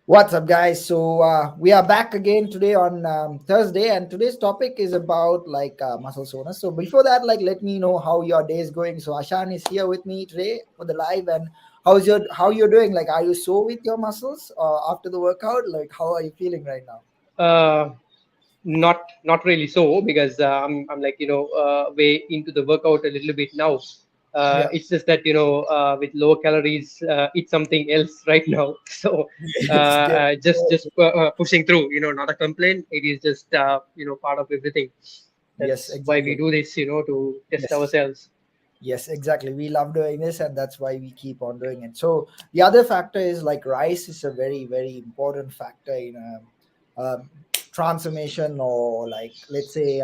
What's up, guys? We are back again today on Thursday, and today's topic is about muscle soreness. So before that, let me know how your day is going. So Ashan is here with me today for the live, and how you're doing? Like, are you sore with your muscles after the workout? Like, how are you feeling right now? Uh, not really so because I'm like way into the workout a little bit now. Yeah, It's just that with lower calories, eat something else right now. So it's good. just pushing through. Not a complaint. It is just part of everything. Yes, That's why we exactly. do this. To test Yes. ourselves. Yes, exactly. We love doing this, and that's why we keep on doing it. So the other factor is like rice is a very, very important factor in transformation, or like let's say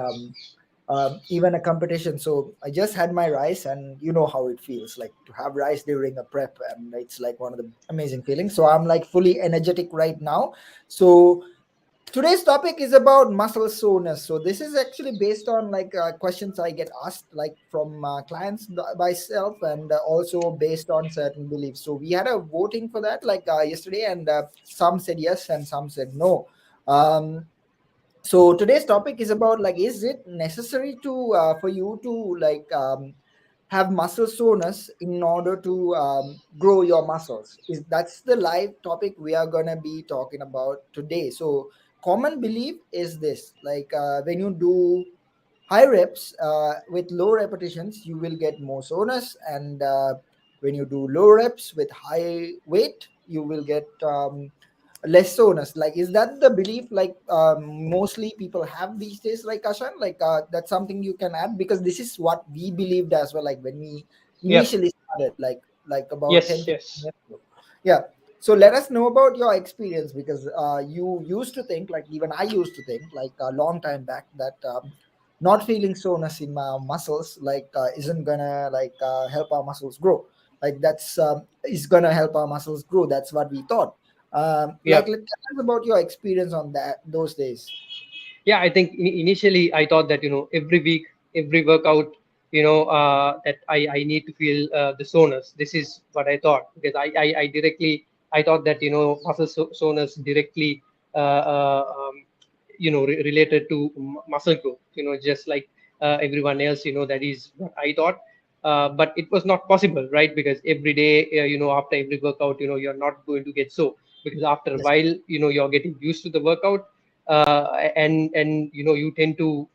even a competition. So I just had my rice, and you know how it feels like to have rice during a prep, and it's like one of the amazing feelings. So I'm like fully energetic right now. So today's topic is about muscle soreness. So this is actually based on questions I get asked like from clients myself, and also based on certain beliefs. So we had a voting for that yesterday, and some said yes and some said no. Um, so today's topic is about like, is it necessary to for you to have muscle soreness in order to grow your muscles? Is That's the live topic we are going to be talking about today. So common belief is this, when you do high reps with low repetitions, you will get more soreness, and when you do low reps with high weight, you will get less soreness. Like, is that the belief mostly people have these days, like Ashan? That's something you can add, because this is what we believed as well, like when we Yep. initially started, like about 10 Yes. 15 Yes. years ago. Yeah. So let us know about your experience, because you used to think, like even I used to think like a long time back, that not feeling soreness in my muscles isn't gonna help our muscles grow. Like that's is gonna help our muscles grow. That's what we thought. Yeah. Tell us about your experience on that those days. Yeah, I think initially I thought that every week, every workout, that I need to feel the soreness. This is what I thought, because I directly I thought that muscle soreness directly related to muscle growth. Just like everyone else. That is what I thought. But it was not possible, right? Because every day, after every workout, you're not going to get so, because after a Yes, while, you're getting used to the workout, and you tend to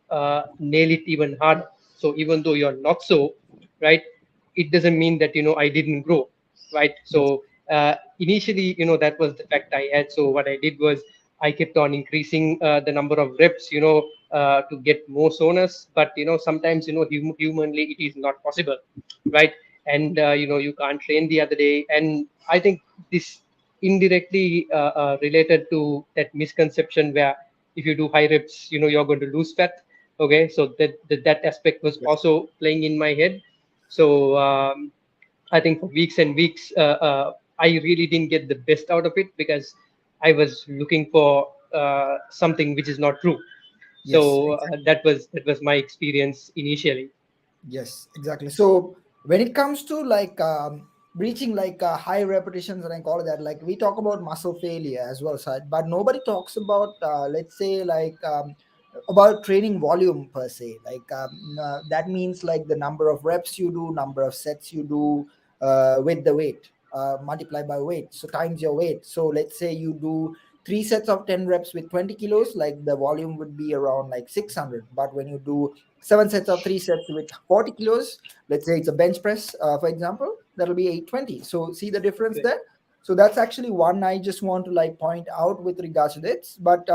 nail it even harder. So even though you're not so, right, it doesn't mean that I didn't grow, right? yes, So initially, that was the fact I had. So what I did was I kept on increasing the number of reps, to get more soreness. But sometimes humanly it is not possible, right? And you can't train the other day. And I think this indirectly related to that misconception where if you do high reps, you're going to lose fat. Okay, so that aspect was yes. also playing in my head. So I think for weeks and weeks, I really didn't get the best out of it, because I was looking for something which is not true. Yes, So exactly. that was my experience initially. Yes, exactly. So when it comes to reaching high repetitions, and I call it that, like we talk about muscle failure as well, side, but nobody talks about let's say about training volume per se. That means like the number of reps you do, number of sets you do with the weight, multiplied by weight, so times your weight. So let's say you do 3 sets of 10 reps with 20 kilos, like the volume would be around like 600. But when you do 7 sets of 3 sets with 40 kilos, let's say it's a bench press, for example, that'll be 820. So see the difference Right. there. So that's actually one I just want to like point out with regards to this. But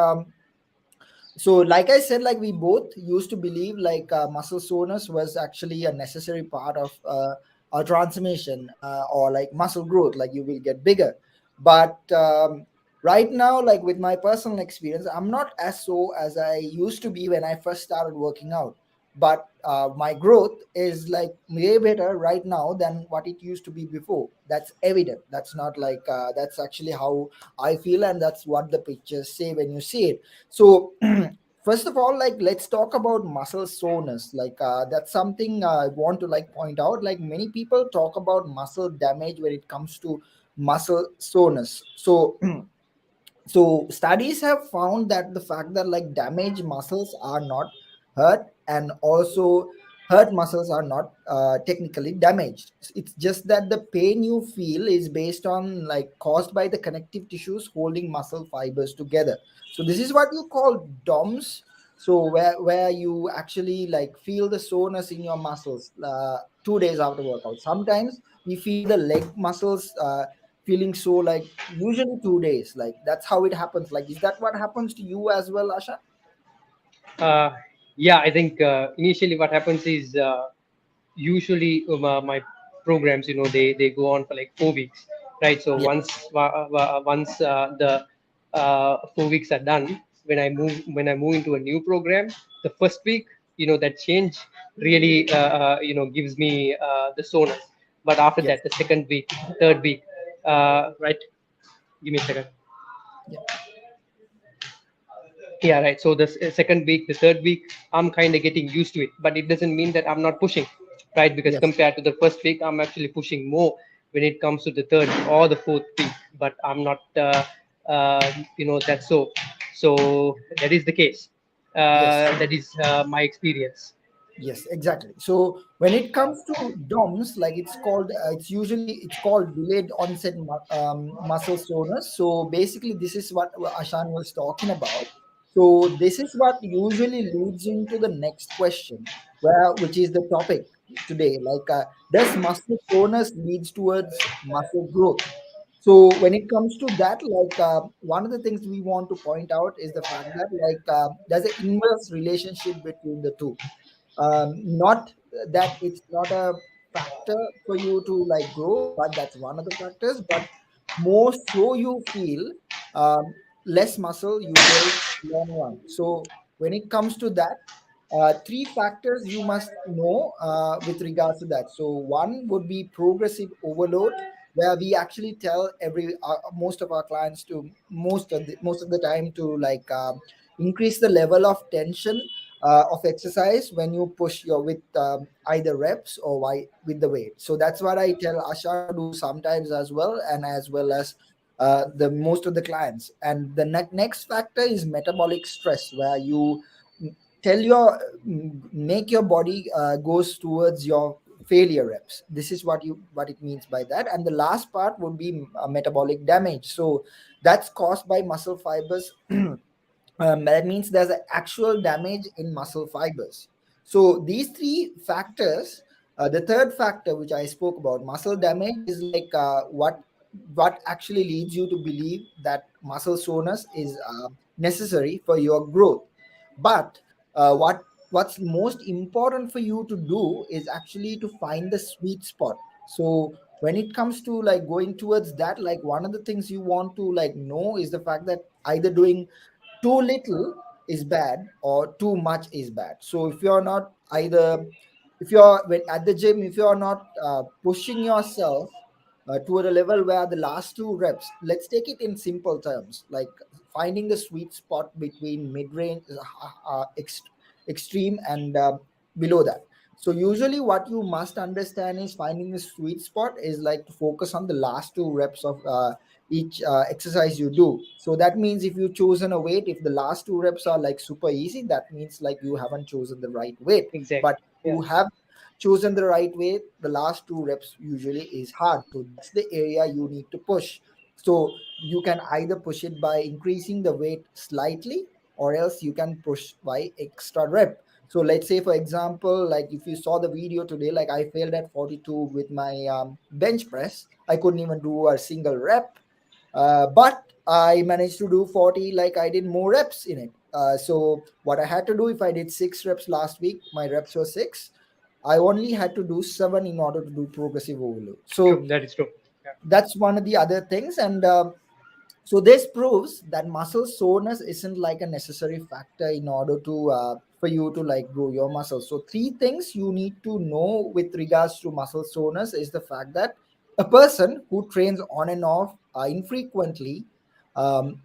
so like I said, like we both used to believe muscle soreness was actually a necessary part of our transformation, or like muscle growth, like you will get bigger. But right now, like with my personal experience, I'm not as so as I used to be when I first started working out. But my growth is like way better right now than what it used to be before. That's evident. That's not that's actually how I feel, and that's what the pictures say when you see it. So first of all, like let's talk about muscle soreness. That's something I want to like point out. Like many people talk about muscle damage when it comes to muscle soreness. So So studies have found that the fact that like damaged muscles are not hurt, and also hurt muscles are not technically damaged. It's just that the pain you feel is based on like caused by the connective tissues holding muscle fibers together. So this is what you call DOMS. So where you actually like feel the soreness in your muscles 2 days after workout. Sometimes we feel the leg muscles feeling so like usually 2 days. Like that's how it happens. Like, is that what happens to you as well, Asha? Uh, yeah, I think initially what happens is usually my programs, they go on for like 4 weeks, right? So Yeah. once the 4 weeks are done, when I move into a new program, the first week, that change really gives me the soreness. But after Yes. that, the second week, third week, right? Give me a second. Yeah. Yeah, right. So the second week, the third week, I'm kind of getting used to it, but it doesn't mean that I'm not pushing, right? Because Yes. compared to the first week, I'm actually pushing more when it comes to the third or the fourth week. But I'm not, that's so. So that is the case. Yes. That is my experience. Yes, exactly. So when it comes to DOMS, like it's called delayed onset muscle soreness. So basically, this is what Ashan was talking about. So this is what usually leads into the next question, which is the topic today. Like, does muscle soreness leads towards muscle growth? So when it comes to that, like one of the things we want to point out is the fact that like there's an inverse relationship between the two. Not that it's not a factor for you to like grow, but that's one of the factors. But more so you feel less muscle you build long run. So when it comes to that, three factors you must know with regards to that. So one would be progressive overload, where we actually tell every most of our clients to most of the time to like increase the level of tension of exercise when you push your with either reps or with the weight. So that's what I tell Ashan to do sometimes as well, and as well as the most of the clients. And the next factor is metabolic stress, where you tell your make your body goes towards your failure reps. This is what it means by that. And the last part would be metabolic damage. So that's caused by muscle fibers. That means there's an actual damage in muscle fibers. So these three factors, the third factor which I spoke about, muscle damage, is like what actually leads you to believe that muscle soreness is necessary for your growth. But what's most important for you to do is actually to find the sweet spot. So when it comes to like going towards that, like one of the things you want to like know is the fact that either doing too little is bad or too much is bad. So if you're not either, if you're at the gym, if you're not pushing yourself toward a level where the last two reps, let's take it in simple terms, like finding the sweet spot between mid-range, extreme, and below that. So usually what you must understand is finding the sweet spot is like to focus on the last two reps of each exercise you do. So that means if you chosen a weight, if the last two reps are like super easy, that means like you haven't chosen the right weight. Exactly. But Yeah. you have chosen the right weight, the last two reps usually is hard. So that's the area you need to push. So you can either push it by increasing the weight slightly, or else you can push by extra rep. So let's say for example, like if you saw the video today, like I failed at 42 with my bench press. I couldn't even do a single rep, but I managed to do 40, like I did more reps in it. So what I had to do, if I did 6 reps last week, my reps were 6. I only had to do 7 in order to do progressive overload. True. So That is true. Yeah. that's one of the other things. And so this proves that muscle soreness isn't like a necessary factor in order to for you to like grow your muscles. So three things you need to know with regards to muscle soreness is the fact that a person who trains on and off infrequently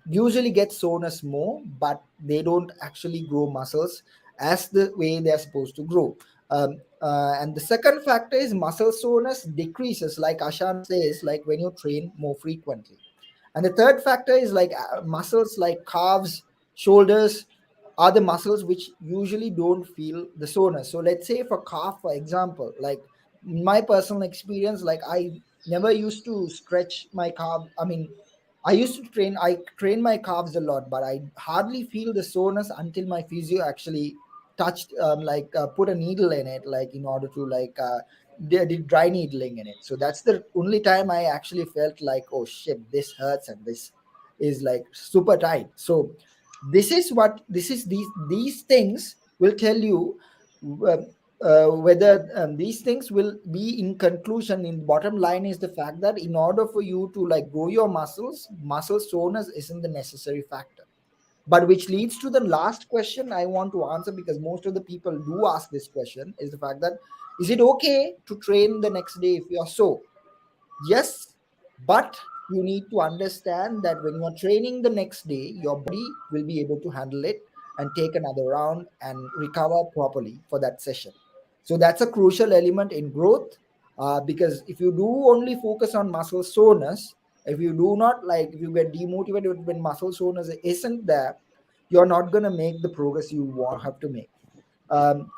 usually gets soreness more, but they don't actually grow muscles as the way they're supposed to grow. And the second factor is muscle soreness decreases, like Ashan says, like when you train more frequently. And the third factor is like muscles like calves, shoulders are the muscles which usually don't feel the soreness. So let's say for calf, for example, like my personal experience, like I never used to stretch my calf. I mean, I train my calves a lot, but I hardly feel the soreness until my physio actually touched, put a needle in it, like in order to did dry needling in it. So that's the only time I actually felt like, oh shit, this hurts and this is like super tight. So this is these things will tell you uh, whether these things will be in conclusion. In bottom line is the fact that in order for you to like grow your muscle soreness isn't the necessary factor. But which leads to the last question I want to answer, because most of the people do ask this question, is the fact that is it okay to train the next day if you're sore? Yes, but you need to understand that when you are training the next day, your body will be able to handle it and take another round and recover properly for that session. So that's a crucial element in growth, because if you do only focus on muscle soreness, if you do not like, if you get demotivated when muscle soreness isn't there, you're not going to make the progress you want have to make.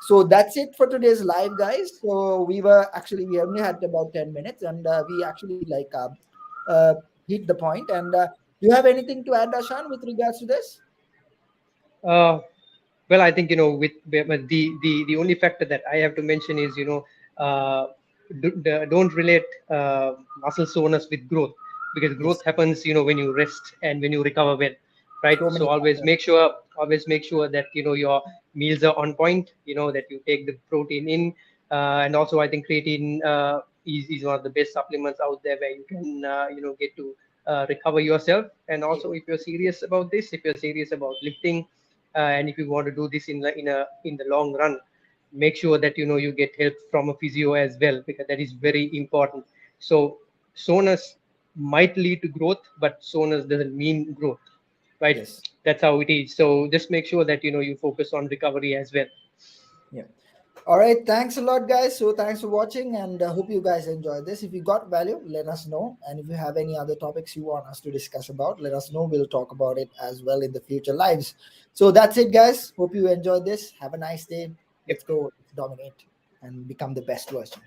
So that's it for today's live, guys. So we only had about 10 minutes, and we actually uh, hit the point. And do you have anything to add, Ashan, with regards to this? Uh, well, I think with the only factor that I have to mention is don't relate muscle soreness with growth, because growth Yes, happens when you rest and when you recover well, right? so So many factors. always make sure that your meals are on point, that you take the protein in, and also I think creatine is one of the best supplements out there where you can get to recover yourself. And also, if you're serious about this, if you're serious about lifting, and if you want to do this in the long run, make sure that you get help from a physio as well, because that is very important. So soreness might lead to growth, but soreness doesn't mean growth, right? Yes. That's how it is. So just make sure that you focus on recovery as well. Yeah. All right. Thanks a lot, guys. So thanks for watching, and hope you guys enjoyed this. If you got value, let us know. And if you have any other topics you want us to discuss about, let us know. We'll talk about it as well in the future lives. So that's it, guys. Hope you enjoyed this. Have a nice day. Yep. Let's go. Let's dominate and become the best version.